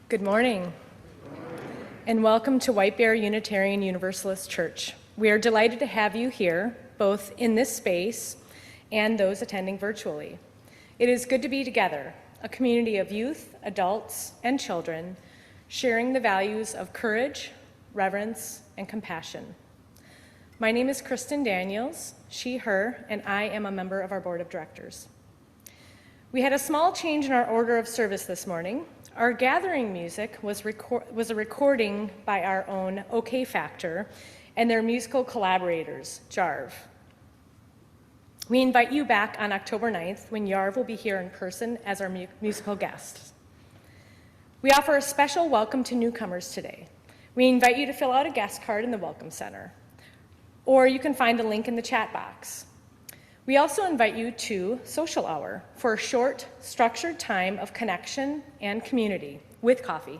Good morning, and welcome to White Bear Unitarian Universalist Church. We are delighted to have you here, both in this space and those attending virtually. It is good to be together, a community of youth, adults, and children, sharing the values of courage, reverence, and compassion. My name is Kristen Daniels, she, her, and I am a member of our board of directors. We had a small change in our order of service this morning. Our gathering music was a recording by our own OK Factor and their musical collaborators, Jarv. We invite you back on October 9th when Jarv will be here in person as our musical guest. We offer a special welcome to newcomers today. We invite you to fill out a guest card in the Welcome Center, or you can find a link in the chat box. We also invite you to Social Hour for a short, structured time of connection and community with coffee.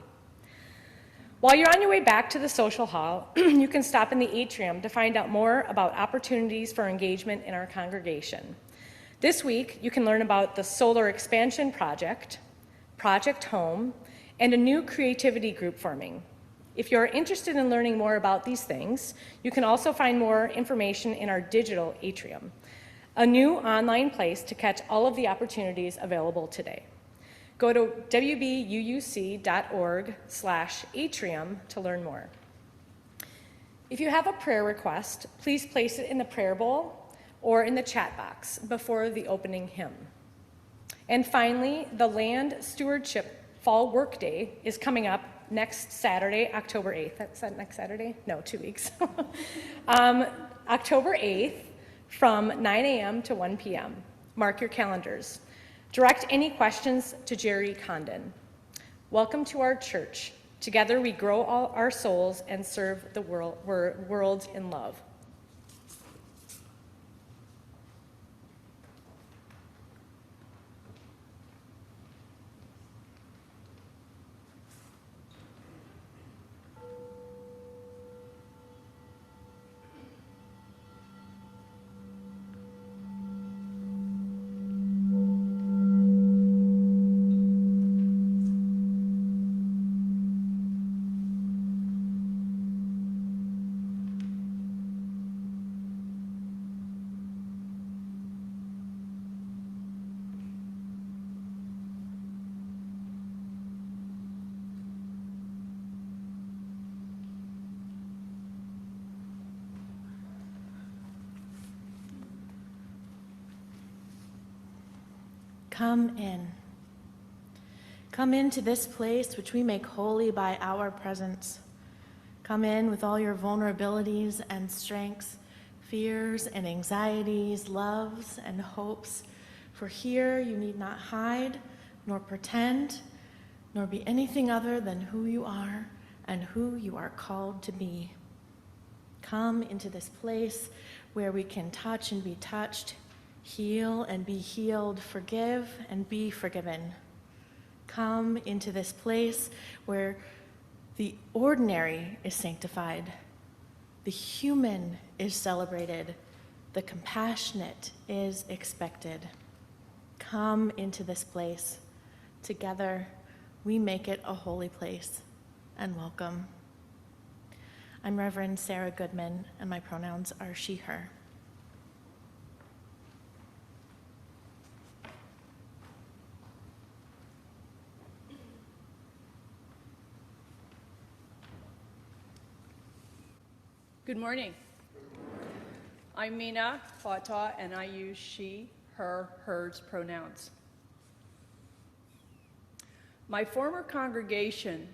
While you're on your way back to the social hall, you can stop in the atrium to find out more about opportunities for engagement in our congregation. This week, you can learn about the Solar Expansion Project, Project Home, and a new creativity group forming. If you're interested in learning more about these things, you can also find more information in our digital atrium, a new online place to catch all of the opportunities available today. Go to WBUUC.org/atrium to learn more. If you have a prayer request, please place it in the prayer bowl or in the chat box before the opening hymn. And finally, the Land Stewardship Fall Workday is coming up next Saturday, October 8th. Is that next Saturday? No, 2 weeks. October 8th, from 9 a.m. to 1 p.m. Mark your calendars. Direct any questions to Jerry Condon. Welcome to our church. Together we grow all our souls and serve the world in love. Come in. Come into this place which we make holy by our presence. Come in with all your vulnerabilities and strengths, fears and anxieties, loves and hopes. For here you need not hide, nor pretend, nor be anything other than who you are and who you are called to be. Come into this place where we can touch and be touched, heal and be healed, forgive and be forgiven. Come into this place where the ordinary is sanctified, the human is celebrated, the compassionate is expected. Come into this place. Together, we make it a holy place, and welcome. I'm Reverend Sarah Goodman, and my pronouns are she, her. Good morning. I'm Mina Fatah, and I use she, her, hers pronouns. My former congregation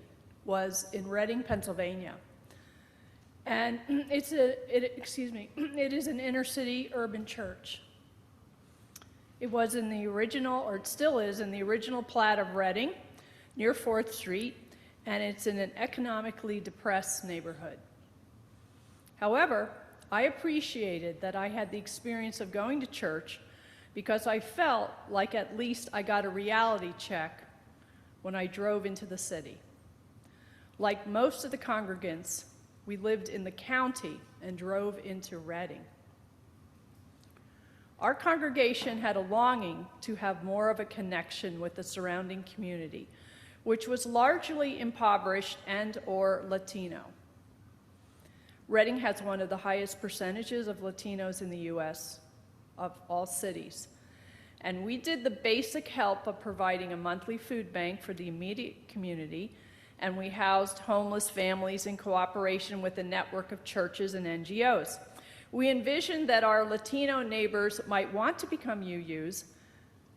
was in Reading, Pennsylvania, and it is an inner city urban church. It was in the original, or it still is, in the original plat of Reading, near 4th Street, and it's in an economically depressed neighborhood. However, I appreciated that I had the experience of going to church because I felt like at least I got a reality check when I drove into the city. Like most of the congregants, we lived in the county and drove into Reading. Our congregation had a longing to have more of a connection with the surrounding community, which was largely impoverished and/or Latino. Reading has one of the highest percentages of Latinos in the U.S. of all cities. And we did the basic help of providing a monthly food bank for the immediate community, and we housed homeless families in cooperation with a network of churches and NGOs. We envisioned that our Latino neighbors might want to become UUs,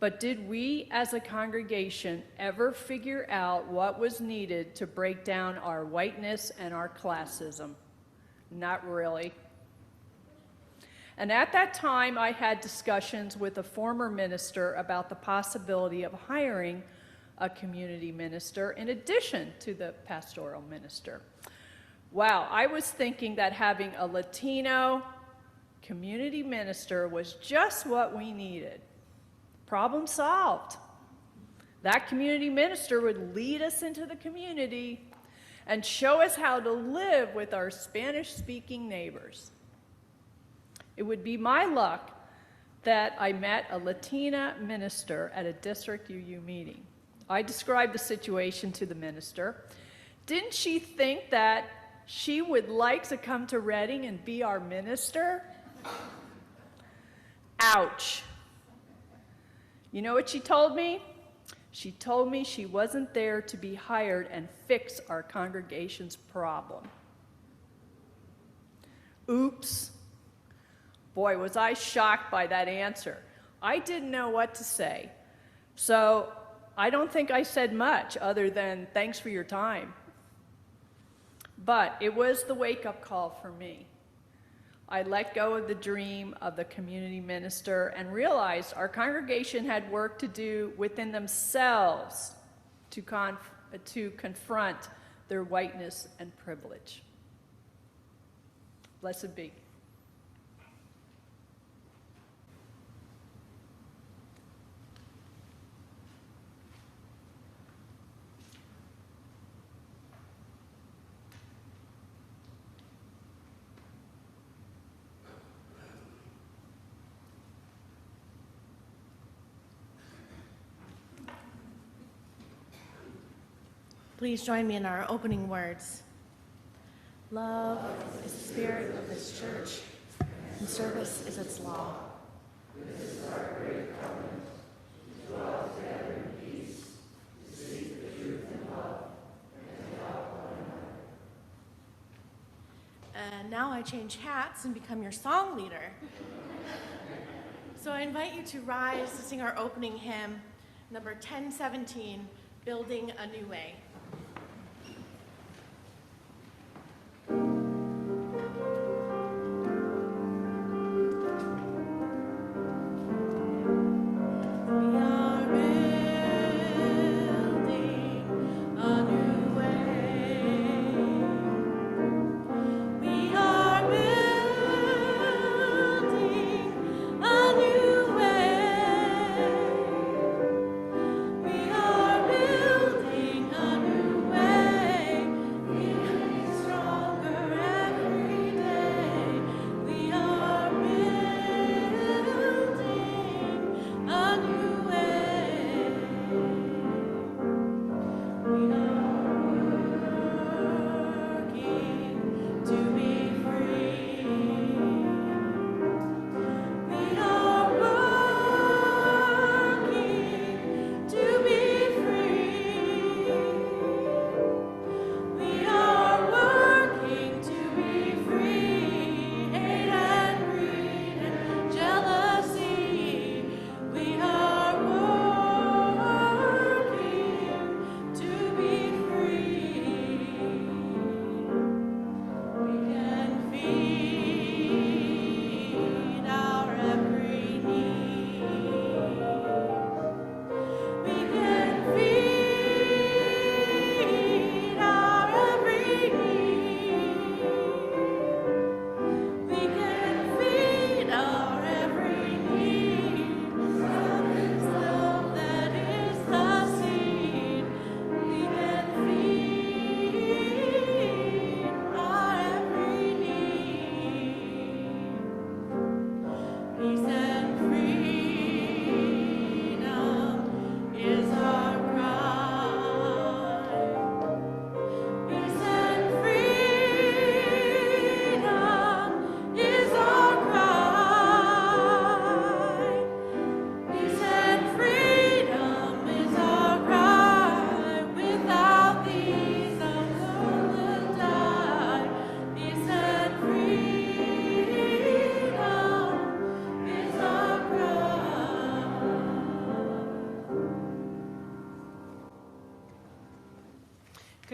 but did we as a congregation ever figure out what was needed to break down our whiteness and our classism? Not really. And at that time, I had discussions with a former minister about the possibility of hiring a community minister in addition to the pastoral minister. Wow, I was thinking that having a Latino community minister was just what we needed. Problem solved. That community minister would lead us into the community and show us how to live with our Spanish-speaking neighbors. It would be my luck that I met a Latina minister at a district UU meeting. I described the situation to the minister. Didn't she think that she would like to come to Reading and be our minister? Ouch. You know what she told me? She told me she wasn't there to be hired and fix our congregation's problem. Oops. Boy, was I shocked by that answer. I didn't know what to say. So I don't think I said much other than thanks for your time. But it was the wake-up call for me. I let go of the dream of the community minister and realized our congregation had work to do within themselves to confront their whiteness and privilege. Blessed be. Please join me in our opening words. Love is the spirit of this church, and service is its law. This is our great covenant, to dwell together in peace, to seek the truth in love, and to help one another. And now I change hats and become your song leader. So I invite you to rise to sing our opening hymn, number 1017, Building a New Way. A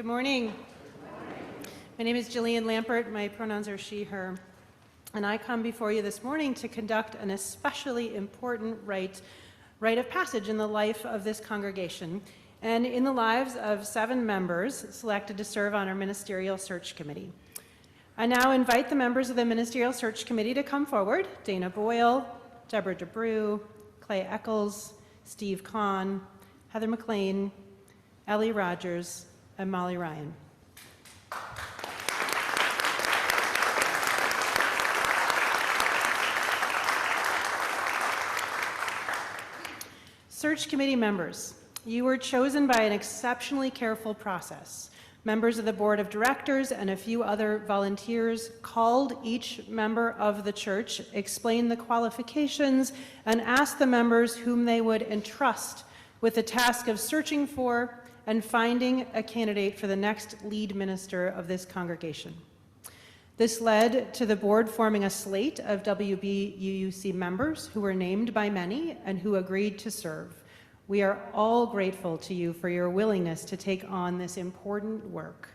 Good morning. My name is Jillian Lampert. My pronouns are she, her. And I come before you this morning to conduct an especially important rite of passage in the life of this congregation and in the lives of 7 members selected to serve on our Ministerial Search Committee. I now invite the members of the Ministerial Search Committee to come forward: Dana Boyle, Deborah DeBrew, Clay Eccles, Steve Kahn, Heather McLean, Ellie Rogers, and Molly Ryan. Search Committee members, you were chosen by an exceptionally careful process. Members of the Board of Directors and a few other volunteers called each member of the church, explained the qualifications, and asked the members whom they would entrust with the task of searching for and finding a candidate for the next lead minister of this congregation. This led to the board forming a slate of WBUUC members who were named by many and who agreed to serve. We are all grateful to you for your willingness to take on this important work.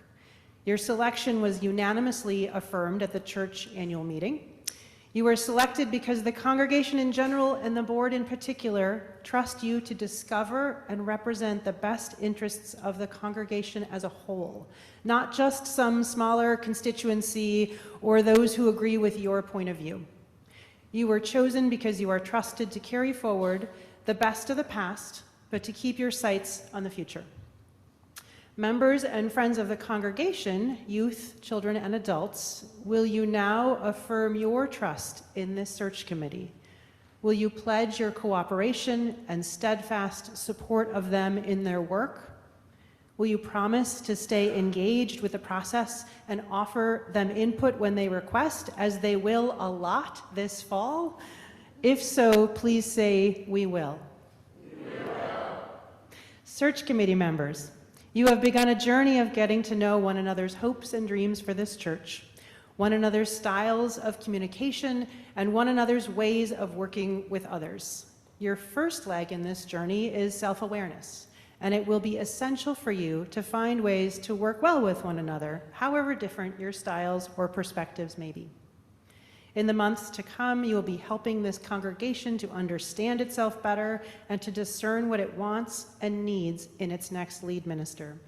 Your selection was unanimously affirmed at the church annual meeting. You were selected because the congregation in general and the board in particular trust you to discover and represent the best interests of the congregation as a whole, not just some smaller constituency or those who agree with your point of view. You were chosen because you are trusted to carry forward the best of the past, but to keep your sights on the future. Members and friends of the congregation, youth, children, and adults, will you now affirm your trust in this search committee? Will you pledge your cooperation and steadfast support of them in their work? Will you promise to stay engaged with the process and offer them input when they request, as they will a lot this fall? If so, please say, "We will." We will. Search committee members, you have begun a journey of getting to know one another's hopes and dreams for this church, one another's styles of communication, and one another's ways of working with others. Your first leg in this journey is self-awareness, and it will be essential for you to find ways to work well with one another, however different your styles or perspectives may be. In the months to come, you will be helping this congregation to understand itself better and to discern what it wants and needs in its next lead minister.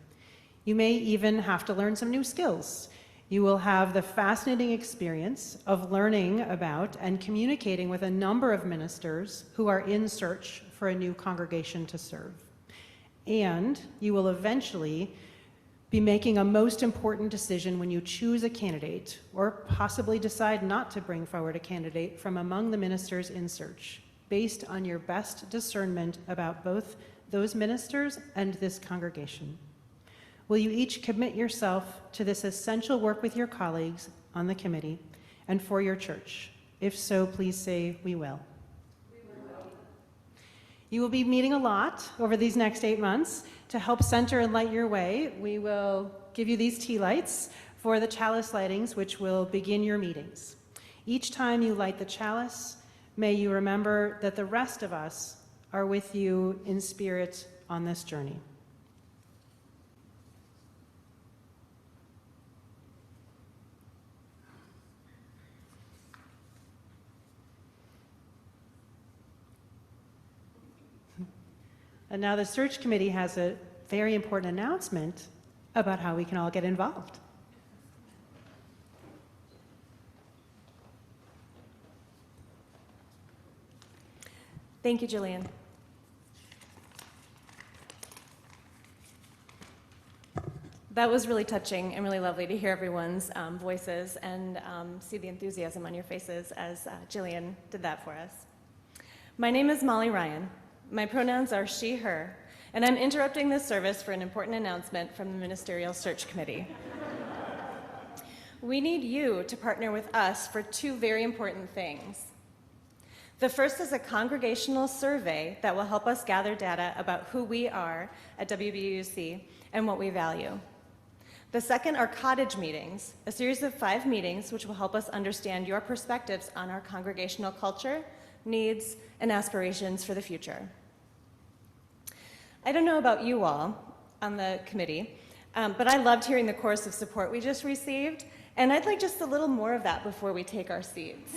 You may even have to learn some new skills. You will have the fascinating experience of learning about and communicating with a number of ministers who are in search for a new congregation to serve. And you will eventually be making a most important decision when you choose a candidate, or possibly decide not to bring forward a candidate from among the ministers in search, based on your best discernment about both those ministers and this congregation. Will you each commit yourself to this essential work with your colleagues on the committee and for your church? If so, please say, "We will." You will be meeting a lot over these next 8 months. To help center and light your way, we will give you these tea lights for the chalice lightings, which will begin your meetings. Each time you light the chalice, may you remember that the rest of us are with you in spirit on this journey. And now the search committee has a very important announcement about how we can all get involved. Thank you, Jillian. That was really touching and really lovely to hear everyone's voices and see the enthusiasm on your faces as Jillian did that for us. My name is Molly Ryan. My pronouns are she, her, and I'm interrupting this service for an important announcement from the Ministerial Search Committee. We need you to partner with us for 2 very important things. The first is a congregational survey that will help us gather data about who we are at WBUUC and what we value. The second are cottage meetings, a series of 5 meetings which will help us understand your perspectives on our congregational culture, needs, and aspirations for the future. I don't know about you all on the committee, But I loved hearing the chorus of support we just received, and I'd like just a little more of that before we take our seats.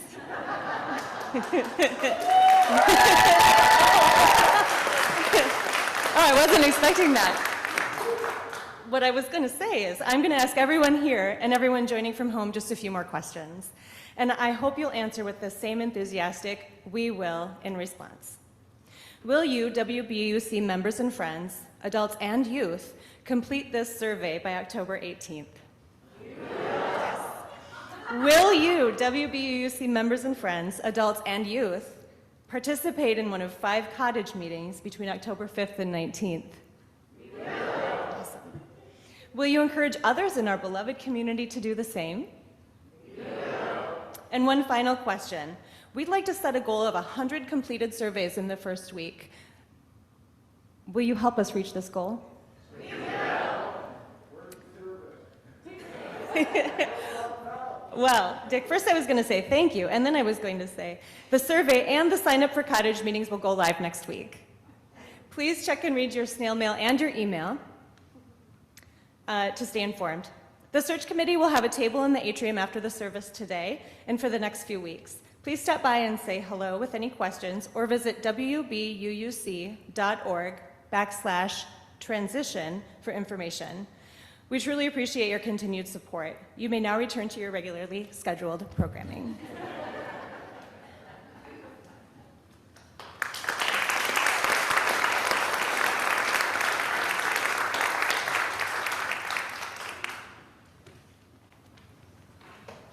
Oh, I wasn't expecting that. What I was going to say is I'm going to ask everyone here and everyone joining from home just a few more questions. And I hope you'll answer with the same enthusiastic "we will" in response. Will you, WBUUC members and friends, adults and youth, complete this survey by October 18th? Yes. Will you, WBUUC members and friends, adults and youth, participate in one of 5 cottage meetings between October 5th and 19th? Awesome. Will you encourage others in our beloved community to do the same? And one final question. We'd like to set a goal of 100 completed surveys in the first week. Will you help us reach this goal? We will. Well, Dick, first I was going to say thank you, and then I was going to say the survey and the sign up for cottage meetings will go live next week. Please check and read your snail mail and your email to stay informed. The search committee will have a table in the atrium after the service today and for the next few weeks. Please stop by and say hello with any questions or visit wbuuc.org/transition for information. We truly appreciate your continued support. You may now return to your regularly scheduled programming.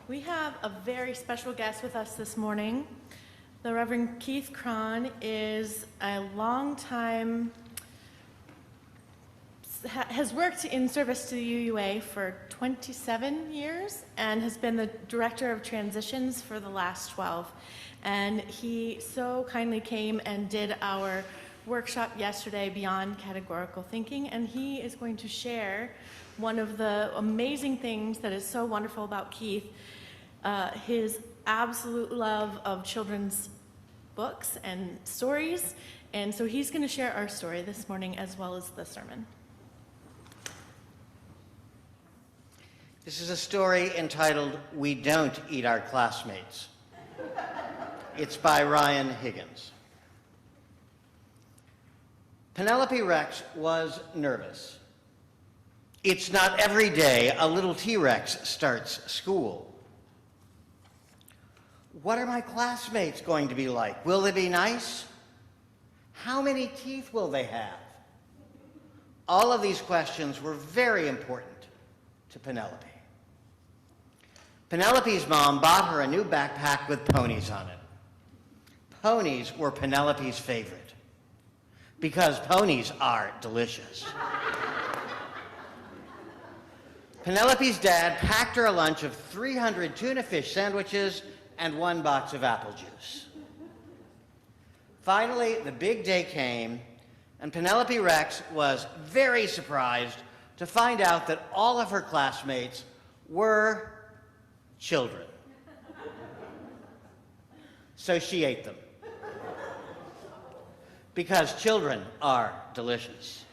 We have a very special guest with us this morning. The Reverend Keith Cron is a longtime, has worked in service to the UUA for 27 years and has been the Director of Transitions for the last 12. And he so kindly came and did our workshop yesterday, Beyond Categorical Thinking, and he is going to share one of the amazing things that is so wonderful about Keith, his absolute love of children's books and stories. And so he's going to share our story this morning as well as the sermon. This is a story entitled "We Don't Eat Our Classmates." It's by Ryan Higgins. Penelope Rex was nervous. It's not every day a little T-Rex starts school. What are my classmates going to be like? Will they be nice? How many teeth will they have? All of these questions were very important to Penelope. Penelope's mom bought her a new backpack with ponies on it. Ponies were Penelope's favorite because ponies are delicious. Penelope's dad packed her a lunch of 300 tuna fish sandwiches and 1 box of apple juice. Finally, the big day came, and Penelope Rex was very surprised to find out that all of her classmates were children. So she ate them. Because children are delicious.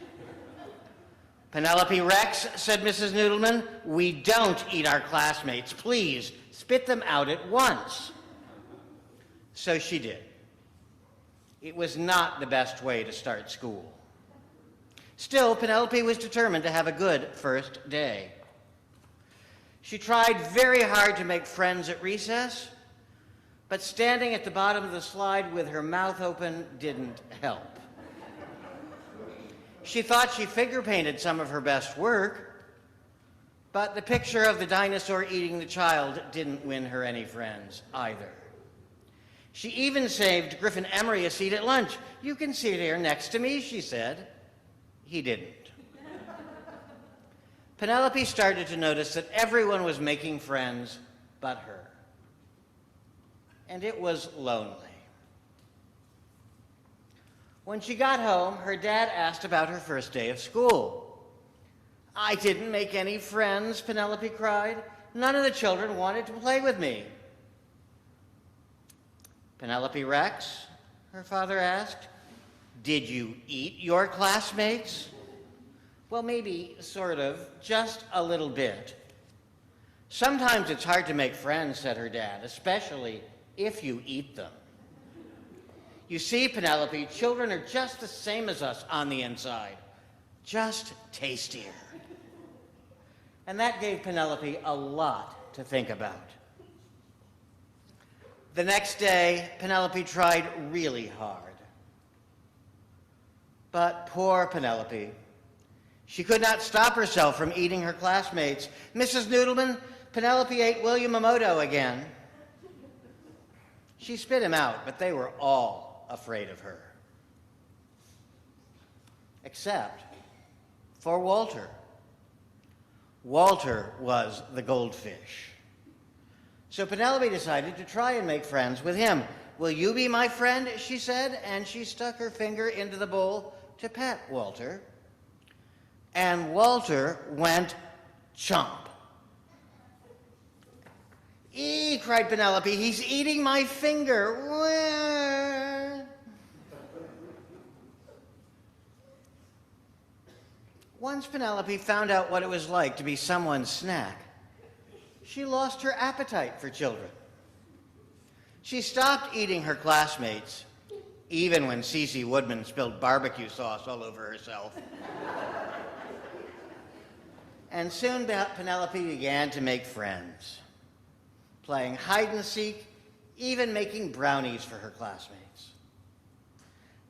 "Penelope Rex," said Mrs. Noodleman, "we don't eat our classmates. Please, spit them out at once." So she did. It was not the best way to start school. Still, Penelope was determined to have a good first day. She tried very hard to make friends at recess, but standing at the bottom of the slide with her mouth open didn't help. She thought she figure painted some of her best work, but the picture of the dinosaur eating the child didn't win her any friends either. She even saved Griffin Emery a seat at lunch. "You can sit here next to me," she said. He didn't. Penelope started to notice that everyone was making friends but her. And it was lonely. When she got home, her dad asked about her first day of school. "I didn't make any friends," Penelope cried. "None of the children wanted to play with me." "Penelope Rex," her father asked, "did you eat your classmates?" Well, maybe, sort of, just a little bit. Sometimes it's hard to make friends, said her dad, especially if you eat them. You see, Penelope, children are just the same as us on the inside, just tastier. And that gave Penelope a lot to think about. The next day, Penelope tried really hard. But poor Penelope, she could not stop herself from eating her classmates. Mrs. Noodleman, Penelope ate William Mahtomedi again. She spit him out, but they were all afraid of her. Except for Walter. Walter was the goldfish. So Penelope decided to try and make friends with him. Will you be my friend, she said, and she stuck her finger into the bowl to pet Walter. And Walter went chomp. "Eee!" cried Penelope, "he's eating my finger." Once Penelope found out what it was like to be someone's snack, she lost her appetite for children. She stopped eating her classmates, even when Cece Woodman spilled barbecue sauce all over herself. And soon Penelope began to make friends, playing hide and seek, even making brownies for her classmates.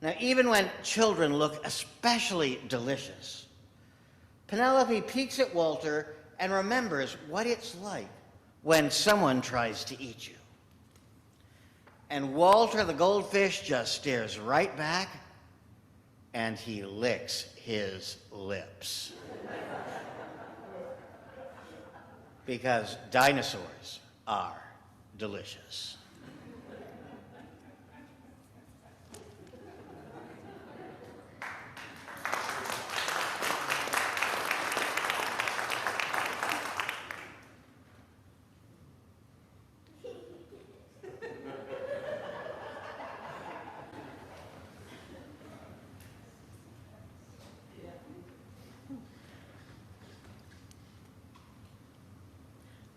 Now, even when children look especially delicious, Penelope peeks at Walter and remembers what it's like when someone tries to eat you. And Walter the goldfish just stares right back and he licks his lips. Because dinosaurs are delicious.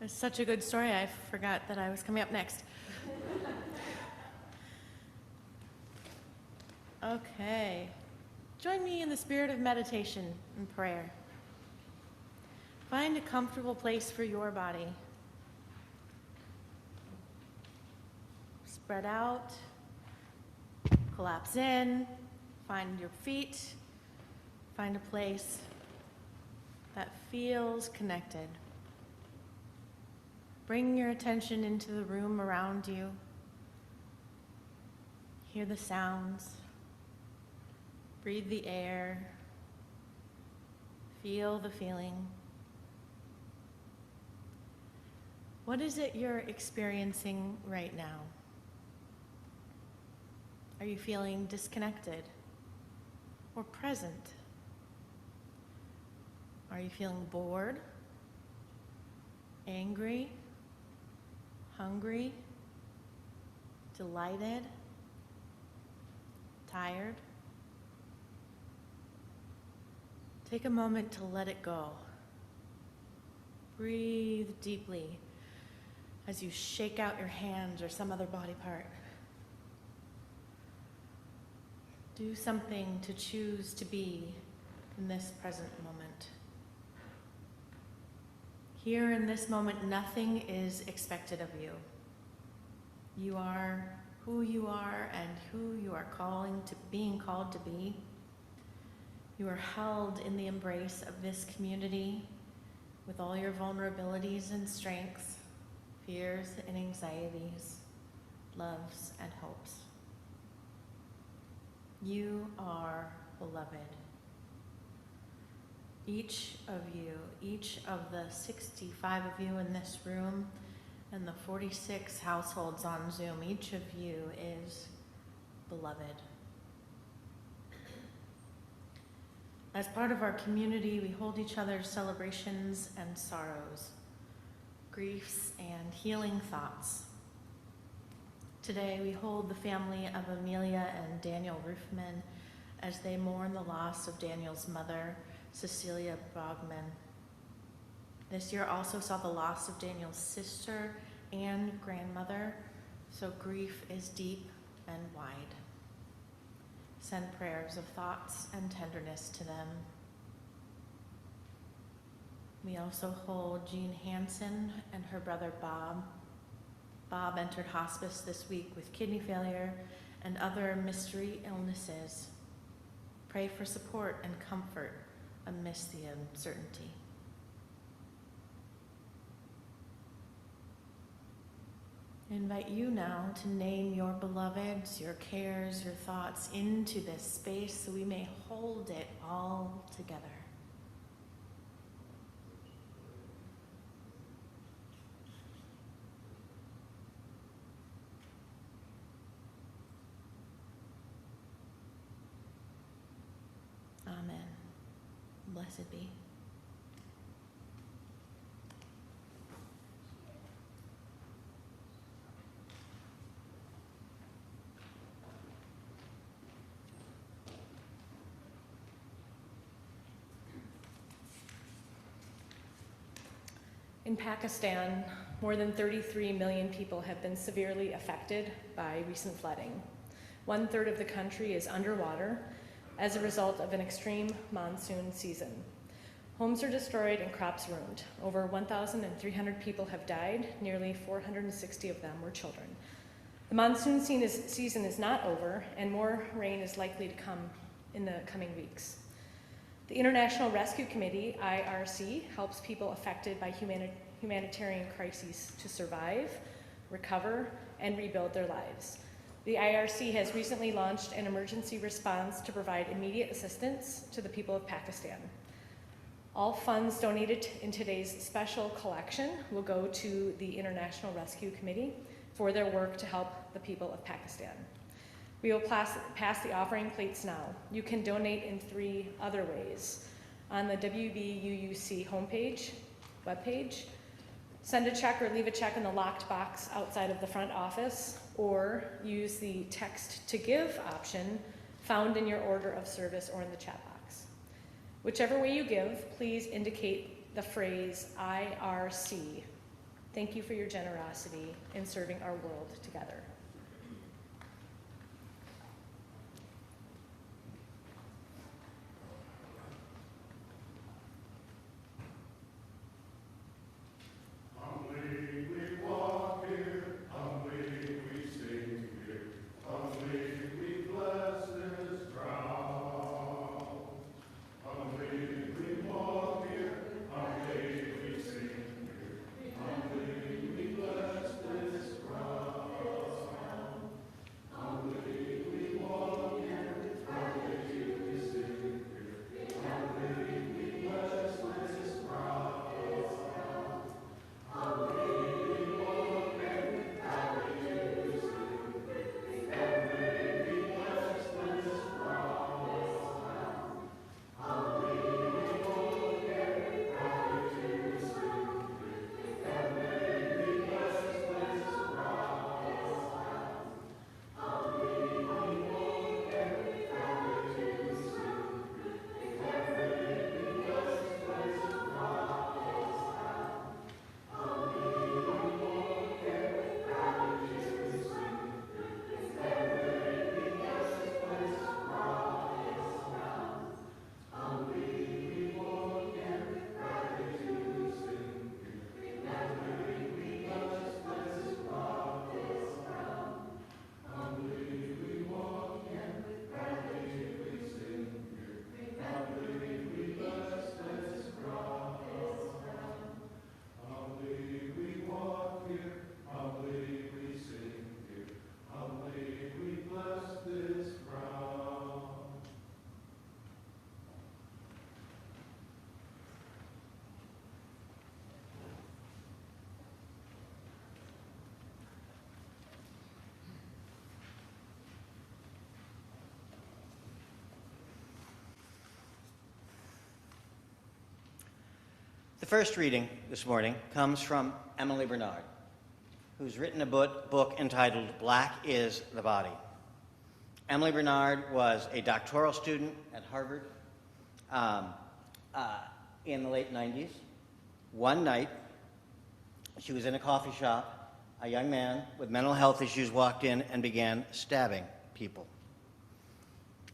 It's such a good story, I forgot that I was coming up next. Okay. Join me in the spirit of meditation and prayer. Find a comfortable place for your body. Spread out, collapse in, find your feet, find a place that feels connected. Bring your attention into the room around you. Hear the sounds. Breathe the air. Feel the feeling. What is it you're experiencing right now? Are you feeling disconnected or present? Are you feeling bored, angry, hungry, delighted, tired? Take a moment to let it go. Breathe deeply as you shake out your hands or some other body part. Do something to choose to be in this present moment. Here in this moment, nothing is expected of you. You are who you are and who you are being called to be. You are held in the embrace of this community with all your vulnerabilities and strengths, fears and anxieties, loves and hopes. You are beloved. Each of you, each of the 65 of you in this room and the 46 households on Zoom, each of you is beloved. As part of our community, we hold each other's celebrations and sorrows, griefs and healing thoughts. Today, we hold the family of Amelia and Daniel Roofman as they mourn the loss of Daniel's mother, Cecilia Brogman. This year also saw the loss of Daniel's sister and grandmother, so grief is deep and wide. Send prayers of thoughts and tenderness to them. We also hold Jean Hansen and her brother Bob. Bob entered hospice this week with kidney failure and other mystery illnesses. Pray for support and comfort amidst the uncertainty. I invite you now to name your beloveds, your cares, your thoughts into this space so we may hold it all together. Amen. Blessed be. In Pakistan, more than 33 million people have been severely affected by recent flooding. 1/3 of the country is underwater as a result of an extreme monsoon season. Homes are destroyed and crops ruined. Over 1,300 people have died, nearly 460 of them were children. The monsoon season is not over, and more rain is likely to come in the coming weeks. The International Rescue Committee, IRC, helps people affected by humanitarian crises to survive, recover, and rebuild their lives. The IRC has recently launched an emergency response to provide immediate assistance to the people of Pakistan. All funds donated in today's special collection will go to the International Rescue Committee for their work to help the people of Pakistan. We will pass the offering plates now. You can donate in 3 other ways. On the WBUUC webpage, send a check or leave a check in the locked box outside of the front office, or use the text to give option found in your order of service or in the chat box. Whichever way you give, please indicate the phrase IRC. Thank you for your generosity in serving our world together. The first reading this morning comes from Emily Bernard, who's written a book entitled Black is the Body. Emily Bernard was a doctoral student at Harvard, in the late 90s. One night, she was in a coffee shop. A young man with mental health issues walked in and began stabbing people.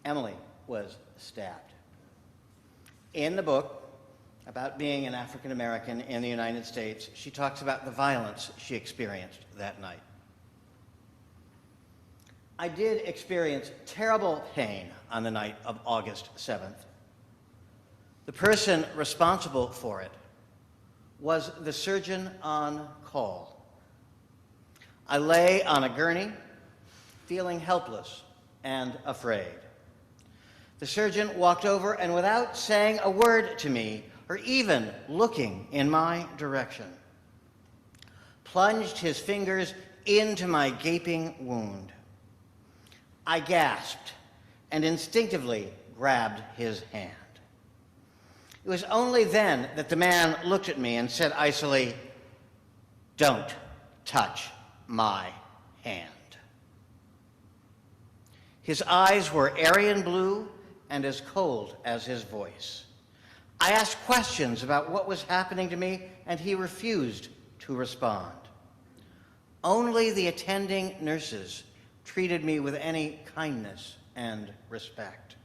Emily was stabbed. In the book about being an African American in the United States, she talks about the violence she experienced that night. I did experience terrible pain on the night of August 7th. The person responsible for it was the surgeon on call. I lay on a gurney, feeling helpless and afraid. The surgeon walked over and, without saying a word to me or even looking in my direction, plunged his fingers into my gaping wound. I gasped and instinctively grabbed his hand. It was only then that the man looked at me and said icily, "Don't touch my hand." His eyes were Aryan blue and as cold as his voice. I asked questions about what was happening to me, and he refused to respond. Only the attending nurses treated me with any kindness and respect.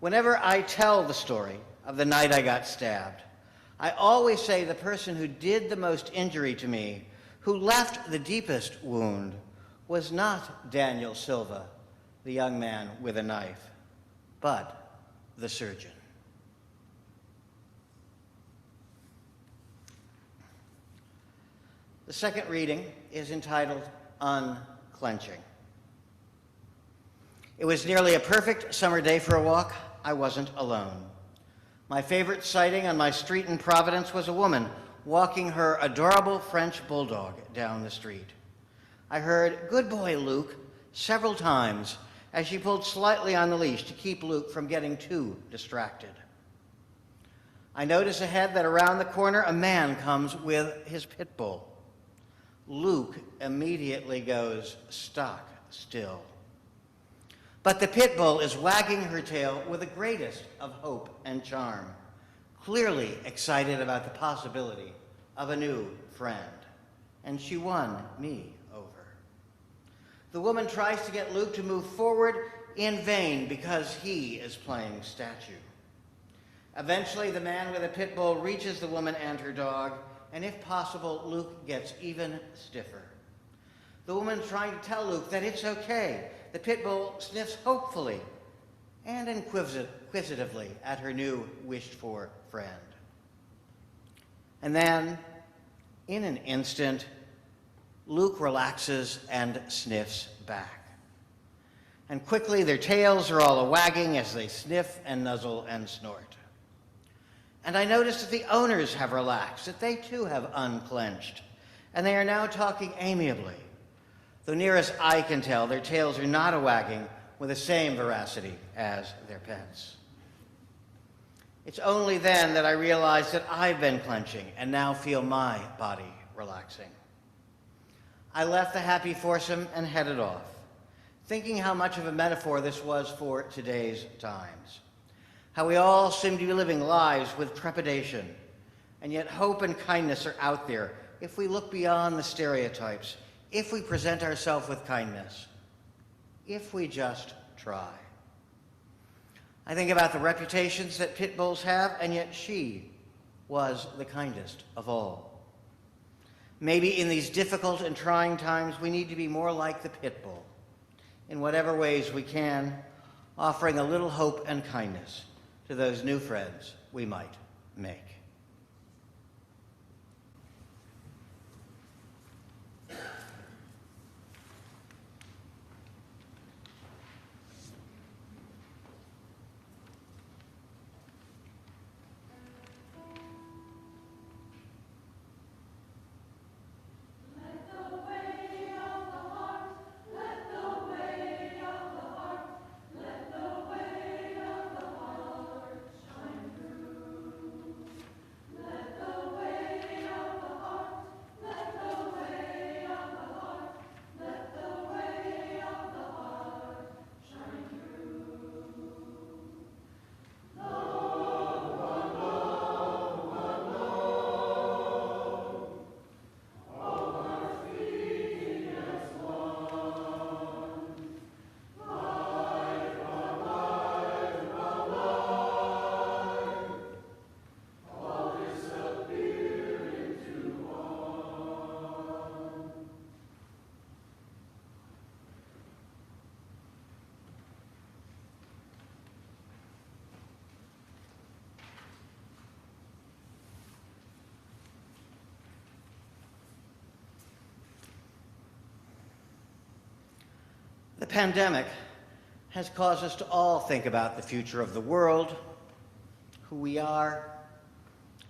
Whenever I tell the story of the night I got stabbed, I always say the person who did the most injury to me, who left the deepest wound, was not Daniel Silva, the young man with a knife, but the surgeon. The second reading is entitled Unclenching. It was nearly a perfect summer day for a walk. I wasn't alone. My favorite sighting on my street in Providence was a woman walking her adorable French bulldog down the street. I heard "Good boy, Luke" several times as she pulled slightly on the leash to keep Luke from getting too distracted. I notice ahead that around the corner a man comes with his pit bull. Luke immediately goes stock still. But the pit bull is wagging her tail with the greatest of hope and charm, clearly excited about the possibility of a new friend. And she won me over. The woman tries to get Luke to move forward in vain because he is playing statue. Eventually, the man with a pit bull reaches the woman and her dog, and if possible, Luke gets even stiffer. The woman's trying to tell Luke that it's okay. The pit bull sniffs hopefully and inquisitively at her new wished-for friend. And then, in an instant, Luke relaxes and sniffs back. And quickly their tails are all a-wagging as they sniff and nuzzle and snort. And I notice that the owners have relaxed, that they too have unclenched, and they are now talking amiably. Though near as I can tell, their tails are not a-wagging with the same veracity as their pets. It's only then that I realize that I've been clenching and now feel my body relaxing. I left the happy foursome and headed off, thinking how much of a metaphor this was for today's times. How we all seem to be living lives with trepidation, and yet hope and kindness are out there if we look beyond the stereotypes, if we present ourselves with kindness, if we just try. I think about the reputations that pit bulls have, and yet she was the kindest of all. Maybe in these difficult and trying times, we need to be more like the pit bull, in whatever ways we can, offering a little hope and kindness to those new friends we might make. The pandemic has caused us to all think about the future of the world, who we are,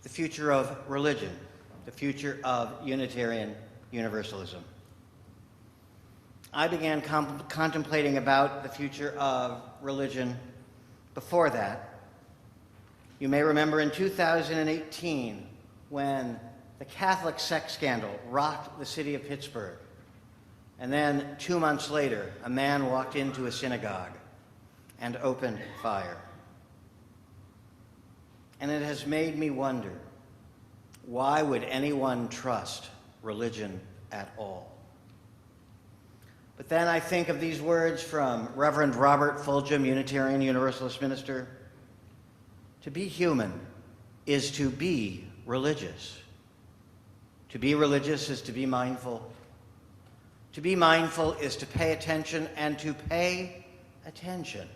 the future of religion, the future of Unitarian Universalism. I began contemplating about the future of religion before that. You may remember in 2018 when the Catholic sex scandal rocked the city of Pittsburgh. And then 2 months later, a man walked into a synagogue and opened fire. And it has made me wonder, why would anyone trust religion at all? But then I think of these words from Reverend Robert Fulgham, Unitarian Universalist minister. To be human is to be religious. To be religious is to be mindful. To be mindful is to pay attention, and to pay attention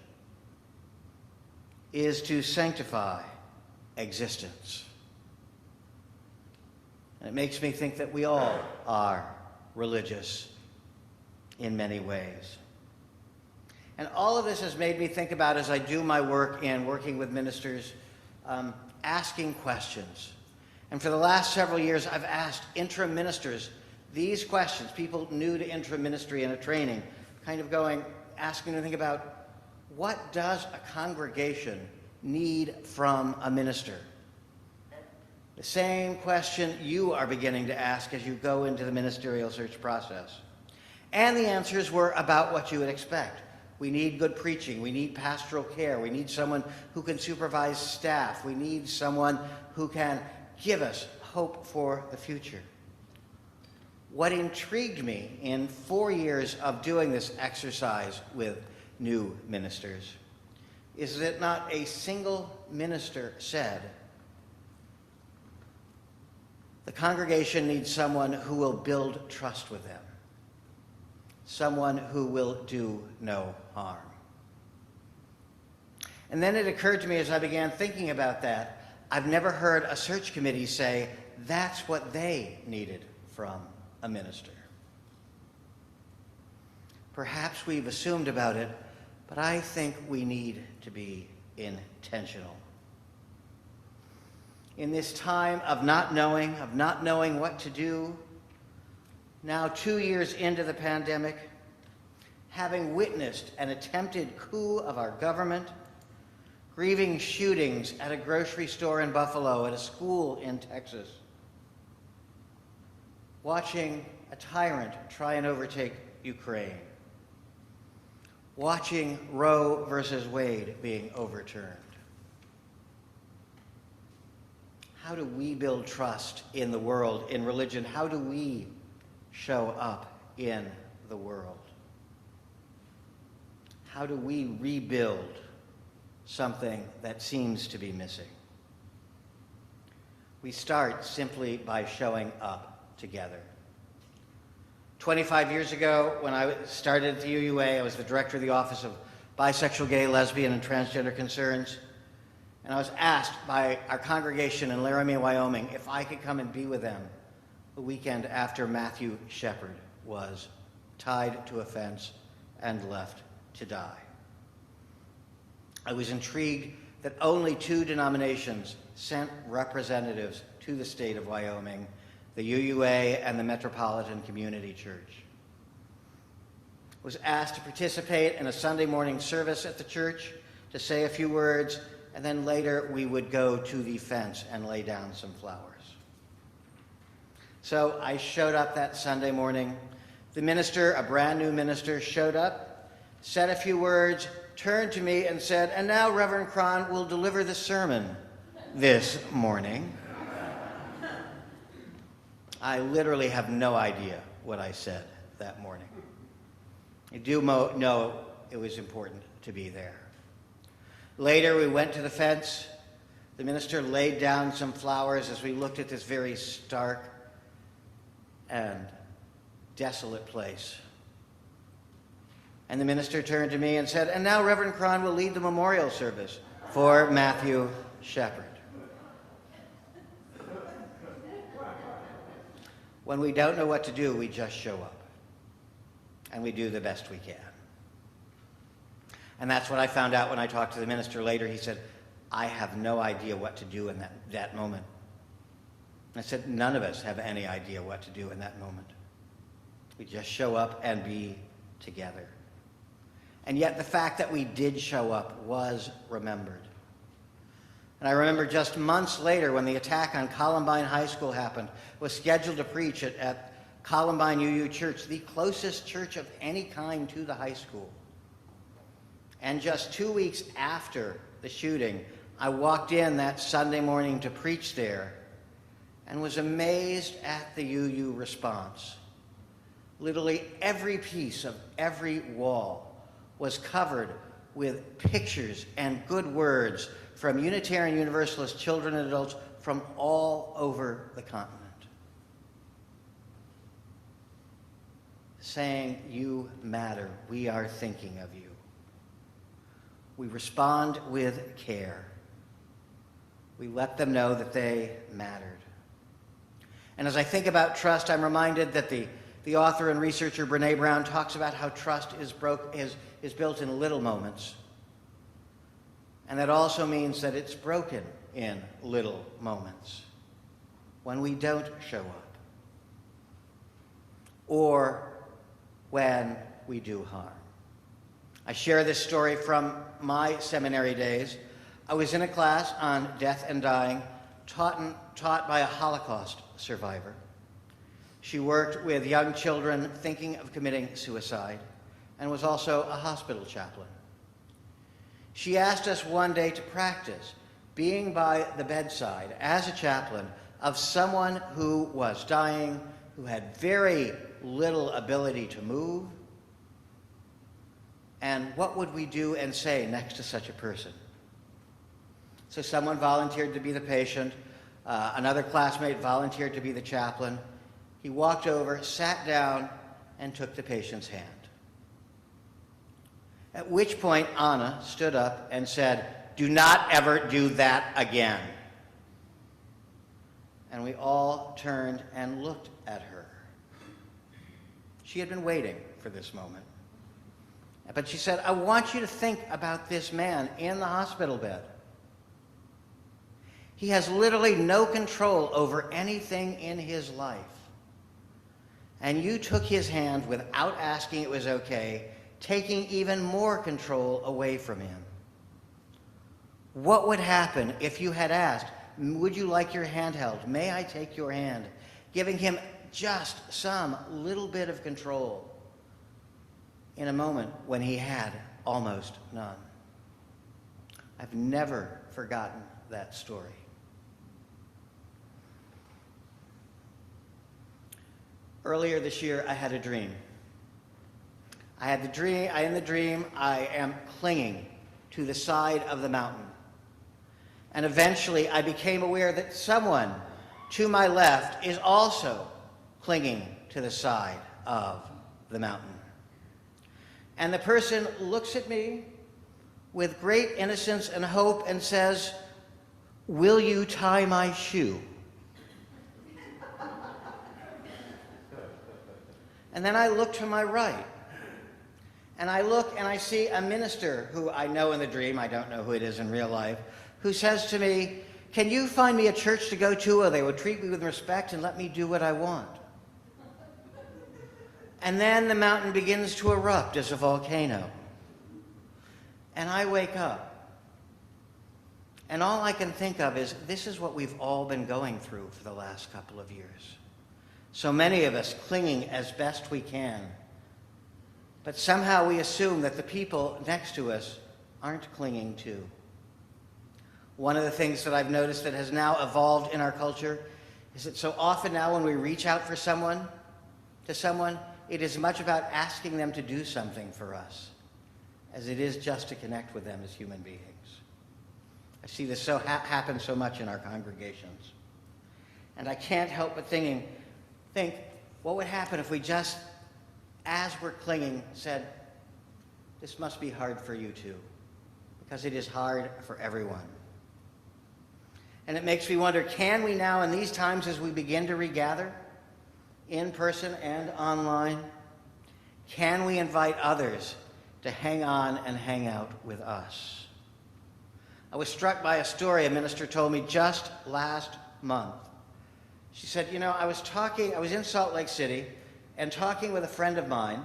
is to sanctify existence. And it makes me think that we all are religious in many ways. And all of this has made me think about, as I do my work in working with ministers, asking questions. And for the last several years, I've asked interim ministers these questions, people new to interim ministry and a training, kind of asking them to think about, what does a congregation need from a minister? The same question you are beginning to ask as you go into the ministerial search process. And the answers were about what you would expect. We need good preaching. We need pastoral care. We need someone who can supervise staff. We need someone who can give us hope for the future. What intrigued me in 4 years of doing this exercise with new ministers is that not a single minister said, the congregation needs someone who will build trust with them, someone who will do no harm. And then it occurred to me as I began thinking about that, I've never heard a search committee say that's what they needed from a minister. Perhaps we've assumed about it, but I think we need to be intentional. In this time of not knowing what to do, now 2 years into the pandemic, having witnessed an attempted coup of our government, grieving shootings at a grocery store in Buffalo, at a school in Texas, watching a tyrant try and overtake Ukraine, watching Roe versus Wade being overturned. How do we build trust in the world, in religion? How do we show up in the world? How do we rebuild something that seems to be missing? We start simply by showing up together. 25 years ago, when I started at the UUA, I was the director of the Office of Bisexual, Gay, Lesbian, and Transgender Concerns. And I was asked by our congregation in Laramie, Wyoming, if I could come and be with them the weekend after Matthew Shepard was tied to a fence and left to die. I was intrigued that only 2 denominations sent representatives to the state of Wyoming, the UUA and the Metropolitan Community Church. I was asked to participate in a Sunday morning service at the church, to say a few words, and then later we would go to the fence and lay down some flowers. So I showed up that Sunday morning. The minister, a brand new minister, showed up, said a few words, turned to me and said, "And now Reverend Cron will deliver the sermon this morning." I literally have no idea what I said that morning. I do know it was important to be there. Later, we went to the fence. The minister laid down some flowers as we looked at this very stark and desolate place. And the minister turned to me and said, "And now Reverend Cron will lead the memorial service for Matthew Shepard." When we don't know what to do, we just show up. And we do the best we can. And that's what I found out when I talked to the minister later. He said, I have no idea what to do in that moment. I said, none of us have any idea what to do in that moment. We just show up and be together. And yet the fact that we did show up was remembered. And I remember just months later when the attack on Columbine High School happened, was scheduled to preach at Columbine UU Church, the closest church of any kind to the high school. And just 2 weeks after the shooting, I walked in that Sunday morning to preach there and was amazed at the UU response. Literally every piece of every wall was covered with pictures and good words from Unitarian Universalist children and adults from all over the continent, saying, you matter, we are thinking of you. We respond with care. We let them know that they mattered. And as I think about trust, I'm reminded that the author and researcher Brené Brown talks about how trust is built in little moments. And that also means that it's broken in little moments when we don't show up or when we do harm. I share this story from my seminary days. I was in a class on death and dying, taught by a Holocaust survivor. She worked with young children thinking of committing suicide and was also a hospital chaplain. She asked us one day to practice being by the bedside as a chaplain of someone who was dying, who had very little ability to move. And what would we do and say next to such a person? So someone volunteered to be the patient. Another classmate volunteered to be the chaplain. He walked over, sat down, and took the patient's hand. At which point, Anna stood up and said, do not ever do that again. And we all turned and looked at her. She had been waiting for this moment. But she said, I want you to think about this man in the hospital bed. He has literally no control over anything in his life. And you took his hand without asking it was okay, taking even more control away from him. What would happen if you had asked, would you like your hand held? May I take your hand? Giving him just some little bit of control in a moment when he had almost none. I've never forgotten that story. Earlier this year, I had a dream. In the dream, I am clinging to the side of the mountain. And eventually, I became aware that someone to my left is also clinging to the side of the mountain. And the person looks at me with great innocence and hope and says, will you tie my shoe? And then I look to my right. And I look and I see a minister who I know in the dream, I don't know who it is in real life, who says to me, can you find me a church to go to where they will treat me with respect and let me do what I want? And then the mountain begins to erupt as a volcano. And I wake up. And all I can think of is, this is what we've all been going through for the last couple of years. So many of us clinging as best we can. But somehow we assume that the people next to us aren't clinging too. One of the things that I've noticed that has now evolved in our culture is that so often now when we reach out for someone, it is much about asking them to do something for us as it is just to connect with them as human beings. I see this happen so much in our congregations. And I can't help but think, what would happen if we just, as we're clinging, said, this must be hard for you too, because it is hard for everyone. And it makes me wonder, can we now, in these times as we begin to regather, in person and online, can we invite others to hang on and hang out with us. I was struck by a story a minister told me just last month. She said, you know, I was in Salt Lake City and talking with a friend of mine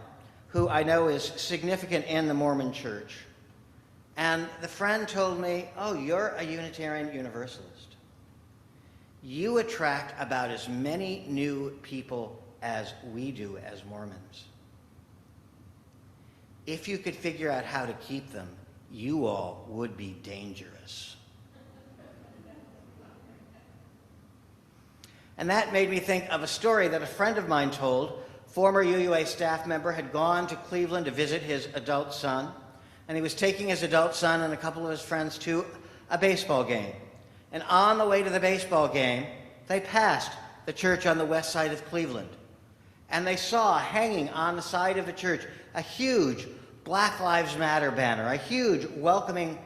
who I know is significant in the Mormon church. And the friend told me, oh, you're a Unitarian Universalist. You attract about as many new people as we do as Mormons. If you could figure out how to keep them, you all would be dangerous. And that made me think of a story that a friend of mine told. Former UUA staff member had gone to Cleveland to visit his adult son, and he was taking his adult son and a couple of his friends to a baseball game. And on the way to the baseball game, they passed the church on the west side of Cleveland. And they saw hanging on the side of the church a huge Black Lives Matter banner, a huge welcoming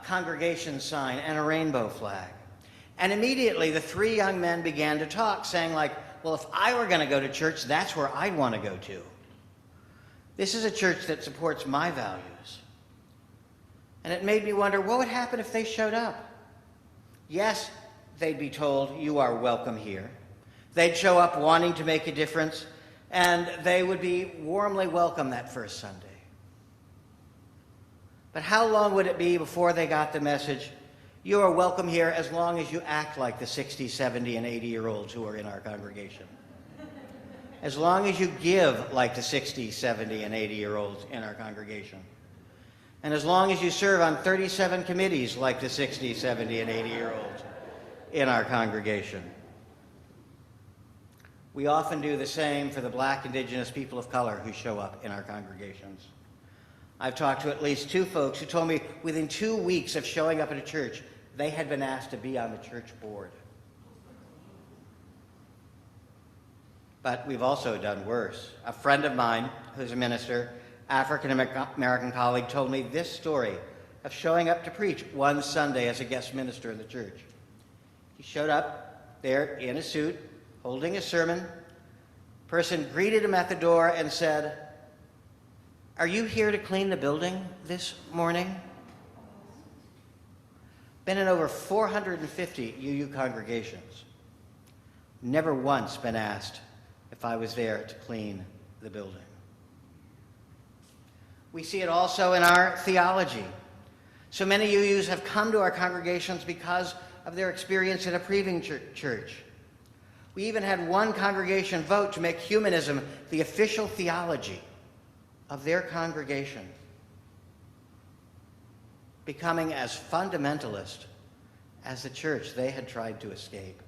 congregation sign, and a rainbow flag. And immediately the three young men began to talk, saying like, well, if I were going to go to church, that's where I'd want to go to. This is a church that supports my values. And it made me wonder, what would happen if they showed up? Yes, they'd be told, you are welcome here. They'd show up wanting to make a difference, and they would be warmly welcome that first Sunday. But how long would it be before they got the message, you are welcome here as long as you act like the 60, 70, and 80-year-olds who are in our congregation. As long as you give like the 60, 70, and 80-year-olds in our congregation. And as long as you serve on 37 committees like the 60, 70, and 80-year-olds in our congregation. We often do the same for the Black, Indigenous, people of color who show up in our congregations. I've talked to at least two folks who told me within 2 weeks of showing up at a church, they had been asked to be on the church board. But we've also done worse. A friend of mine, who's a minister, African-American colleague, told me this story of showing up to preach one Sunday as a guest minister in the church. He showed up there in a suit, holding a sermon. Person greeted him at the door and said, are you here to clean the building this morning? Been in over 450 UU congregations. Never once been asked if I was there to clean the building. We see it also in our theology. So many UUs have come to our congregations because of their experience in a previous church. We even had one congregation vote to make humanism the official theology of their congregation, becoming as fundamentalist as the church they had tried to escape.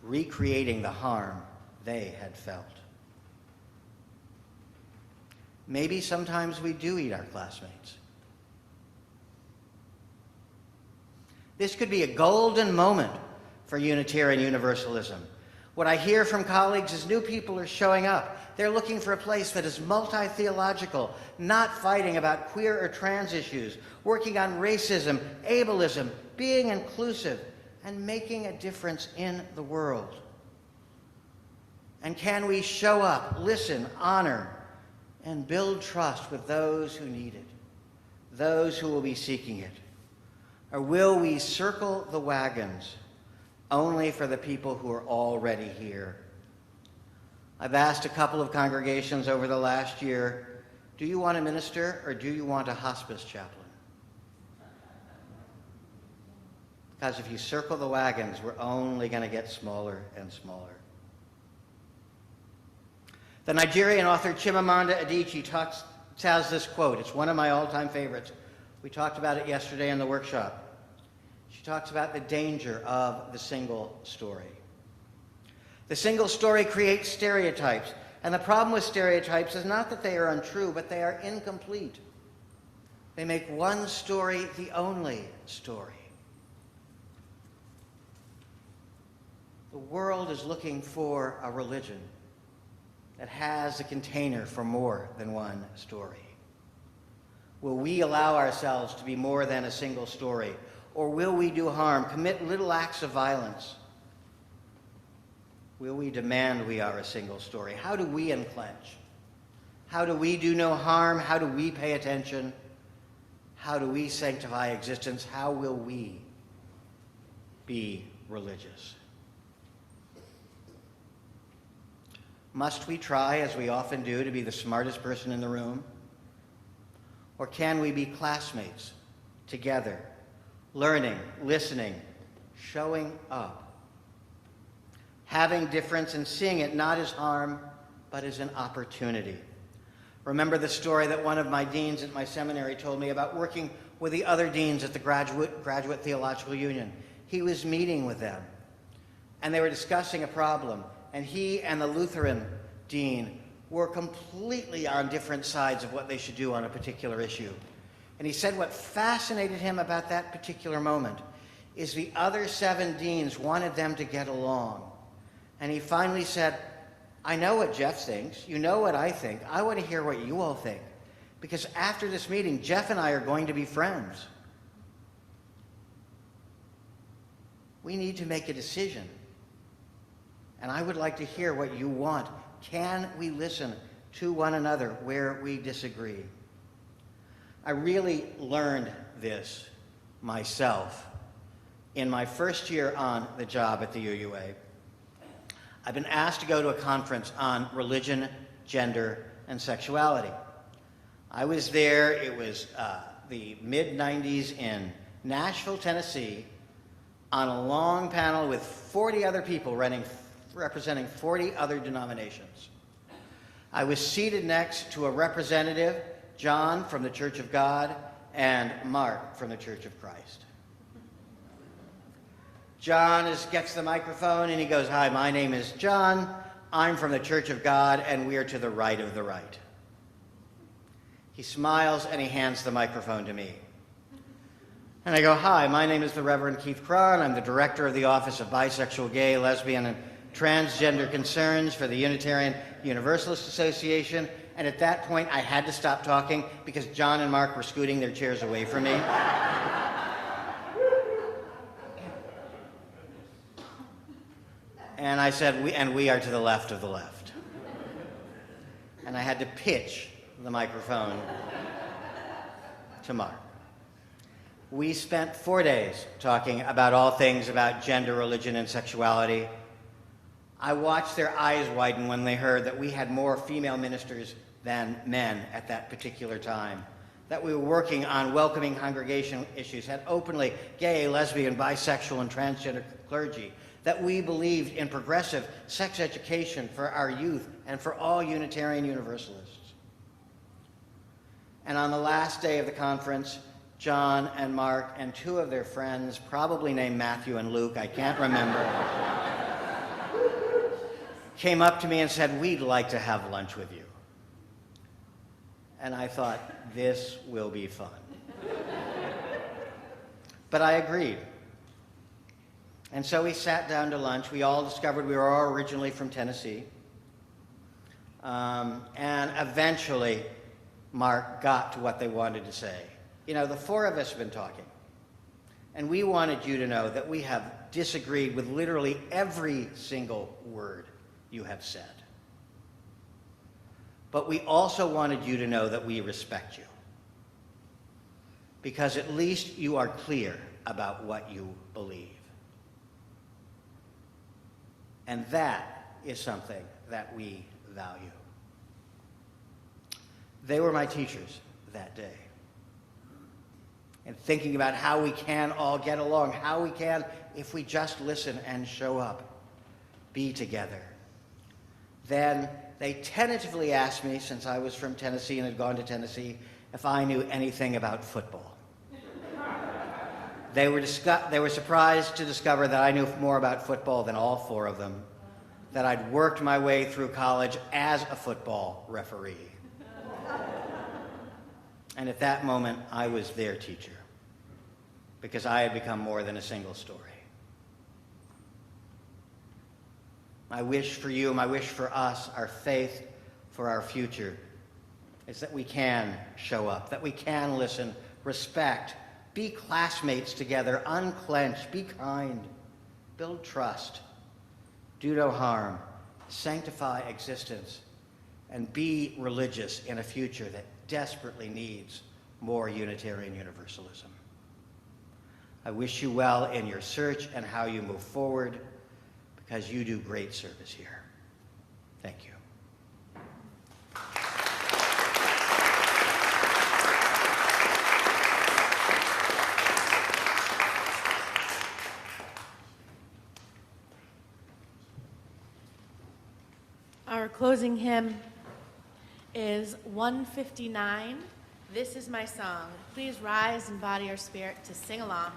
Recreating the harm they had felt. Maybe sometimes we do eat our classmates. This could be a golden moment for Unitarian Universalism. What I hear from colleagues is new people are showing up. They're looking for a place that is multi-theological, not fighting about queer or trans issues, working on racism, ableism, being inclusive, and making a difference in the world. And can we show up, listen, honor, and build trust with those who need it, those who will be seeking it? Or will we circle the wagons only for the people who are already here? I've asked a couple of congregations over the last year, do you want a minister or do you want a hospice chaplain? Because if you circle the wagons, we're only going to get smaller and smaller. The Nigerian author Chimamanda Adichie tells this quote. It's one of my all-time favorites. We talked about it yesterday in the workshop. She talks about the danger of the single story. The single story creates stereotypes, and the problem with stereotypes is not that they are untrue, but they are incomplete. They make one story the only story. The world is looking for a religion that has a container for more than one story. Will we allow ourselves to be more than a single story, or will we do harm, commit little acts of violence Will we demand we are a single story? How do we unclench? How do we do no harm? How do we pay attention? How do we sanctify existence? How will we be religious? Must we try, as we often do, to be the smartest person in the room? Or can we be classmates together, learning, listening, showing up, having difference and seeing it not as harm, but as an opportunity? Remember the story that one of my deans at my seminary told me about working with the other deans at the Graduate Theological Union. He was meeting with them, and they were discussing a problem, and he and the Lutheran dean were completely on different sides of what they should do on a particular issue. And he said what fascinated him about that particular moment is the other 7 deans wanted them to get along. And he finally said, I know what Jeff thinks. You know what I think. I want to hear what you all think. Because after this meeting, Jeff and I are going to be friends. We need to make a decision. And I would like to hear what you want. Can we listen to one another where we disagree? I really learned this myself in my first year on the job at the UUA. I've been asked to go to a conference on religion, gender, and sexuality. I was there, it was the mid-90s in Nashville, Tennessee, on a long panel with 40 other people representing 40 other denominations. I was seated next to a representative, John from the Church of God, and Mark from the Church of Christ. John gets the microphone and he goes, hi, my name is John. I'm from the Church of God, and we are to the right of the right. He smiles and he hands the microphone to me. And I go, hi, my name is the Reverend Keith Cron. I'm the director of the Office of Bisexual, Gay, Lesbian, and Transgender Concerns for the Unitarian Universalist Association. And at that point, I had to stop talking because John and Mark were scooting their chairs away from me. And I said, we are to the left of the left. And I had to pitch the microphone to Mark. We spent 4 days talking about all things about gender, religion, and sexuality. I watched their eyes widen when they heard that we had more female ministers than men at that particular time, that we were working on welcoming congregational issues, had openly gay, lesbian, bisexual, and transgender clergy, that we believed in progressive sex education for our youth and for all Unitarian Universalists. And on the last day of the conference, John and Mark and 2 of their friends, probably named Matthew and Luke, I can't remember, came up to me and said, we'd like to have lunch with you. And I thought, this will be fun. But I agreed. And so we sat down to lunch. We all discovered we were all originally from Tennessee. And eventually, Mark got to what they wanted to say. You know, the 4 of us have been talking. And we wanted you to know that we have disagreed with literally every single word you have said. But we also wanted you to know that we respect you. Because at least you are clear about what you believe. And that is something that we value. They were my teachers that day. And thinking about how we can all get along, how we can, if we just listen and show up, be together. Then they tentatively asked me, since I was from Tennessee and had gone to Tennessee, if I knew anything about football. They were surprised to discover that I knew more about football than all 4 of them, that I'd worked my way through college as a football referee. And at that moment, I was their teacher, because I had become more than a single story. My wish for you, my wish for us, our faith for our future, is that we can show up, that we can listen, respect, be classmates together, unclench, be kind, build trust, do no harm, sanctify existence, and be religious in a future that desperately needs more Unitarian Universalism. I wish you well in your search and how you move forward, because you do great service here. Thank you. Our closing hymn is 159, This Is My Song. Please rise in body or spirit to sing along.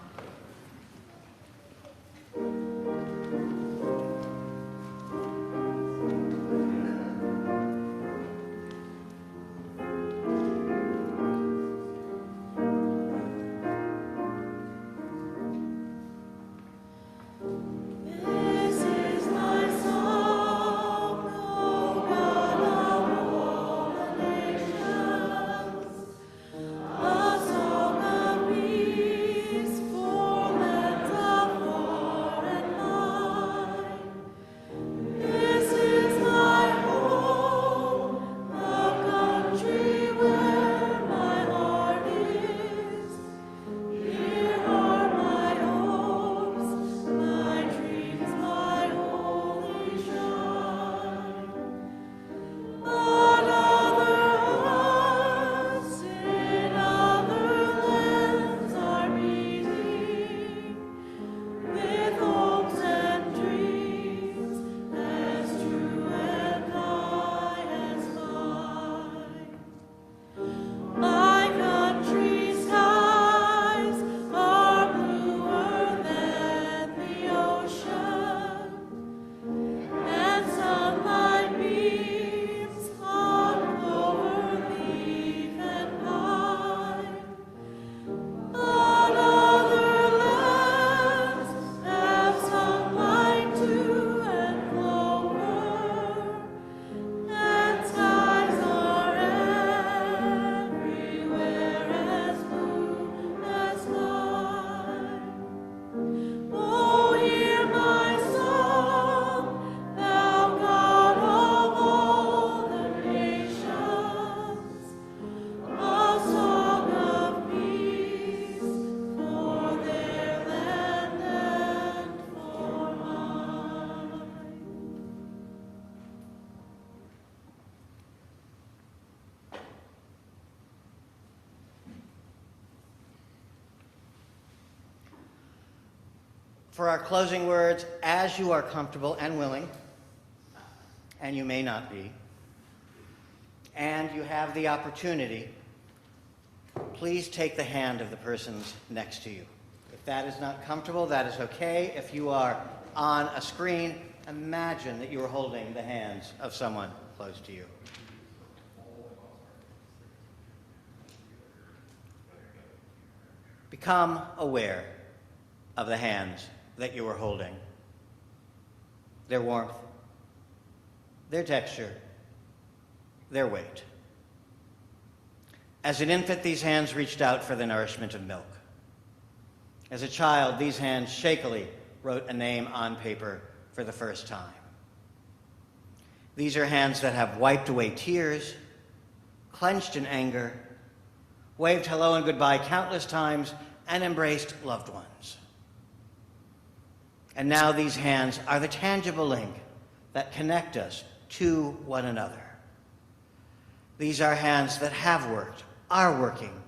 For our closing words, as you are comfortable and willing, and you may not be, and you have the opportunity, please take the hand of the persons next to you. If that is not comfortable, that is okay. If you are on a screen, imagine that you are holding the hands of someone close to you. Become aware of the hands that you are holding, their warmth, their texture, their weight. As an infant, these hands reached out for the nourishment of milk. As a child, these hands shakily wrote a name on paper for the first time. These are hands that have wiped away tears, clenched in anger, waved hello and goodbye countless times, and embraced loved ones. And now these hands are the tangible link that connect us to one another. These are hands that have worked, are working,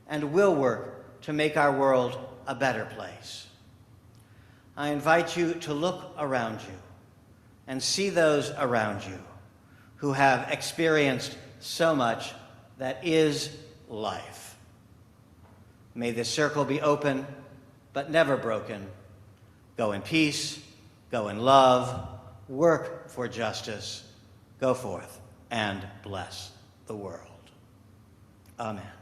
and will work to make our world a better place. I invite you to look around you and see those around you who have experienced so much that is life. May this circle be open, but never broken. Go in peace, go in love, work for justice, go forth and bless the world. Amen.